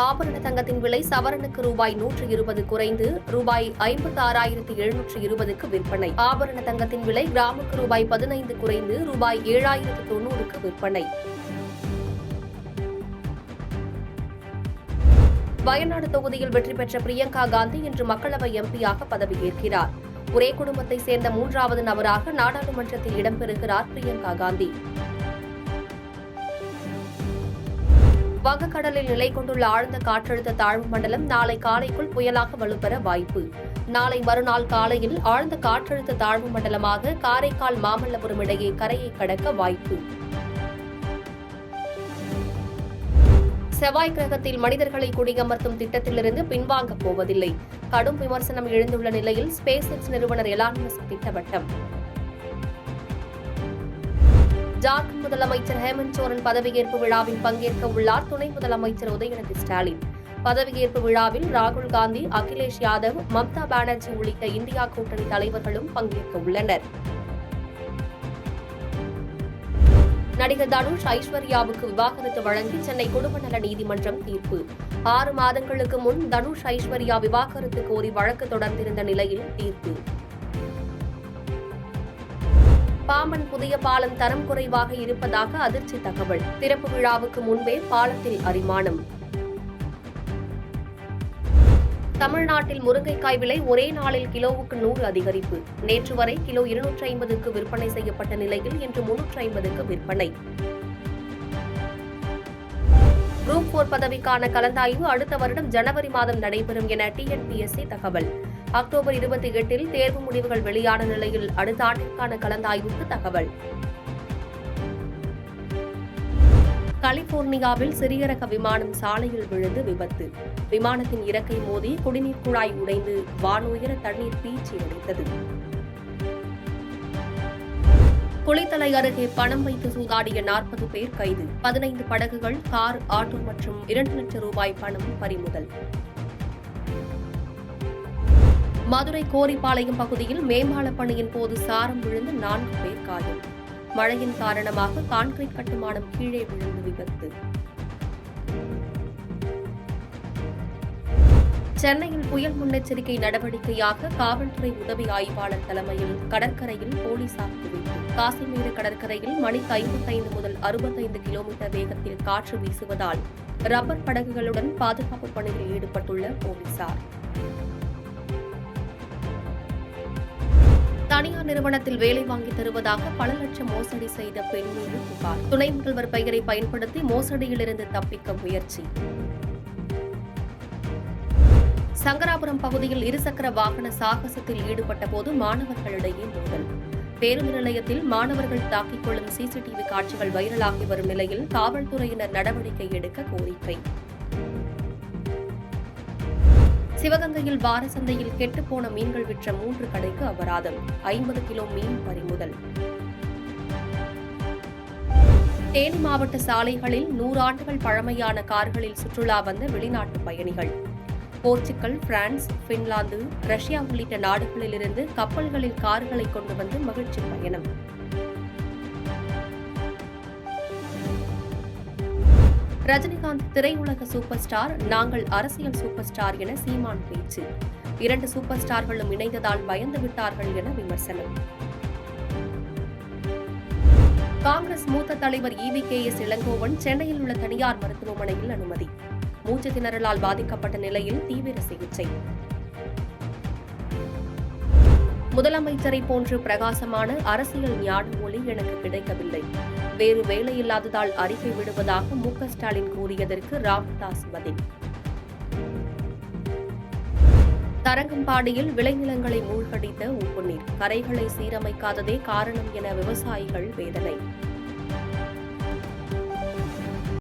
ஆபரண தங்கத்தின் விலை சவரனுக்கு ரூபாய் 120 குறைந்து ரூபாய் 56,720க்கு விற்பனை. ஆபரண தங்கத்தின் விலை கிராமுக்கு ரூபாய் 15 குறைந்து ரூபாய் 7,090க்கு விற்பனை. வயநாடு தொகுதியில் வெற்றி பெற்ற பிரியங்கா காந்தி இன்று மக்களவை எம்பியாக பதவியேற்கிறார். ஒரே குடும்பத்தை சேர்ந்த 3வது நபராக நாடாளுமன்றத்தில் இடம்பெறுகிறார் பிரியங்கா காந்தி. வங்கக்கடலில் நிலை கொண்டுள்ள ஆழ்ந்த காற்றழுத்த தாழ்வு மண்டலம் நாளை காலைக்குள் புயலாக வலுப்பெற வாய்ப்பு. நாளை மறுநாள் காலையில் ஆழ்ந்த காற்றழுத்த தாழ்வு மண்டலமாக காரைக்கால் மாமல்லபுரம் இடையே கரையை கடக்க வாய்ப்பு. செவ்வாய் கிரகத்தில் மனிதர்களை குடியமர்த்தும் திட்டத்திலிருந்து பின்வாங்கப் போவதில்லை. கடும் விமர்சனம் எழுந்துள்ள நிலையில் ஸ்பேஸ் எக்ஸ் நிறுவனர் எலான் மஸ்க் திட்டவட்டம். ஜார்க்கண்ட் முதலமைச்சர் ஹேமந்த் சோரன் பதவியேற்பு விழாவில் பங்கேற்க உள்ளார் துணை முதலமைச்சர் உதயநிதி ஸ்டாலின். பதவியேற்பு விழாவில் ராகுல் காந்தி, அகிலேஷ் யாதவ், மம்தா பானர்ஜி உள்ளிட்ட இந்தியா கூட்டணி தலைவர்களும் பங்கேற்க உள்ளனர். நடிகர் தனுஷ் ஐஸ்வர்யாவுக்கு விவாகரத்து வழங்கி சென்னை குடும்ப நல நீதிமன்றம் தீர்ப்பு. 6 மாதங்களுக்கு முன் தனுஷ் ஐஸ்வர்யா விவாகரத்து கோரி வழக்கு தொடர்ந்திருந்த நிலையில் தீர்ப்பு. பாம்பன் புதிய பாலம் தரம் குறைவாக இருப்பதாக அதிர்ச்சி தகவல். திறப்பு விழாவுக்கு முன்பே பாலத்தில் அரிமானம். தமிழ்நாட்டில் முருங்கைக்காய் விலை ஒரே நாளில் கிலோவுக்கு 100 அதிகரிப்பு. நேற்று வரை கிலோ 250க்கு விற்பனை செய்யப்பட்ட நிலையில் இன்று 350க்கு விற்பனை. குரூப் 4 பதவிக்கான கலந்தாய்வு அடுத்த வருடம் ஜனவரி மாதம் நடைபெறும் என TNPSC தகவல். அக்டோபர் 28இல் தேர்வு முடிவுகள் வெளியான நிலையில் அடுத்த ஆண்டிற்கான கலந்தாய்வுக்கு தகவல். கலிபோர்னியாவில் சிறிய ரக விமானம் சாலையில் விழுந்து விபத்து. விமானத்தின் இறக்கை மோதி குடிநீர் குழாய் உடைந்து வானுயர தண்ணீர் பீச்சி அடித்தது. குளித்தலை அருகே பணம் வைத்து சூதாடிய 40 பேர் கைது. 15 படகுகள், கார், ஆட்டோ மற்றும் 2 லட்சம் ரூபாய் பணம் பறிமுதல். மதுரை கோரிப்பாளையம் பகுதியில் மேம்பால பணியின் போது சாரம் விழுந்து 4 பேர் காயம். மழையின் காரணமாக கான்கிரீட் கட்டுமானம் கீழே விழுந்து விபத்து. சென்னையில் புயல் முன்னெச்சரிக்கை நடவடிக்கையாக காவல்துறை உதவி ஆய்வாளர் தலைமையில் கடற்கரையில் போலீசார் குவிப்பு. காசிமேடு கடற்கரையில் மணிக்கு 55 முதல் 65 கிலோமீட்டர் வேகத்தில் காற்று வீசுவதால் ரப்பர் படகுகளுடன் பாதுகாப்பு பணியில் ஈடுபட்டுள்ள போலீசார். தனியார் நிறுவனத்தில் வேலை வாங்கித் தருவதாக பல லட்சம் மோசடி செய்த பெண் மீது புகார். துணை முதல்வர் பெயரை பயன்படுத்தி மோசடியிலிருந்து தப்பிக்க முயற்சி. சங்கராபுரம் பகுதியில் இருசக்கர வாகன சாகசத்தில் ஈடுபட்ட போது மாணவர்களிடையே மோதல். பேருந்து நிலையத்தில் மாணவர்கள் தாக்கிக் கொள்ளும் CCTV காட்சிகள் வைரலாகி வரும் நிலையில் காவல்துறையினர் நடவடிக்கை எடுக்க கோரிக்கை. சிவகங்கையில் வார சந்தையில் கெட்டுப்போன மீன்கள் விற்ற 3 கடைக்கு அபராதம். 50 கிலோ மீன் பறிமுதல். தேனி மாவட்ட சாலைகளில் 100 ஆண்டுகள் பழமையான கார்களில் சுற்றுலா வந்த வெளிநாட்டு பயணிகள். போர்ச்சுகல், பிரான்ஸ், பின்லாந்து, ரஷ்யா உள்ளிட்ட நாடுகளிலிருந்து கப்பல்களில் கார்களை கொண்டு வந்து மகிழ்ச்சி பயணம். ரஜினிகாந்த் திரையுலக சூப்பர் ஸ்டார், நாங்கள் அரசியல் சூப்பர் ஸ்டார் என சீமான் பேச்சு. 2 சூப்பர் ஸ்டார்களும் இணைந்ததால் பயந்து விட்டார்கள் என விமர்சனம். காங்கிரஸ் மூத்த தலைவர் EVKS இளங்கோவன் சென்னையில் உள்ள தனியார் மருத்துவமனையில் அனுமதி. மூச்சு திணறலால் பாதிக்கப்பட்ட நிலையில் தீவிர சிகிச்சை. முதலமைச்சரை போன்று பிரகாசமான அரசியல் ஞான ஒளி எனக்கு கிடைக்கவில்லை. வேறு வேலையில்லாததால் அறிக்கை விடுவதாக MK ஸ்டாலின் கூறியதற்கு ராமதாஸ் பதில். தரங்கம்பாடியில் விளைநிலங்களை மூழ்கடித்த உப்பு நீர். கரைகளை சீரமைக்காததே காரணம் என விவசாயிகள் வேதனை.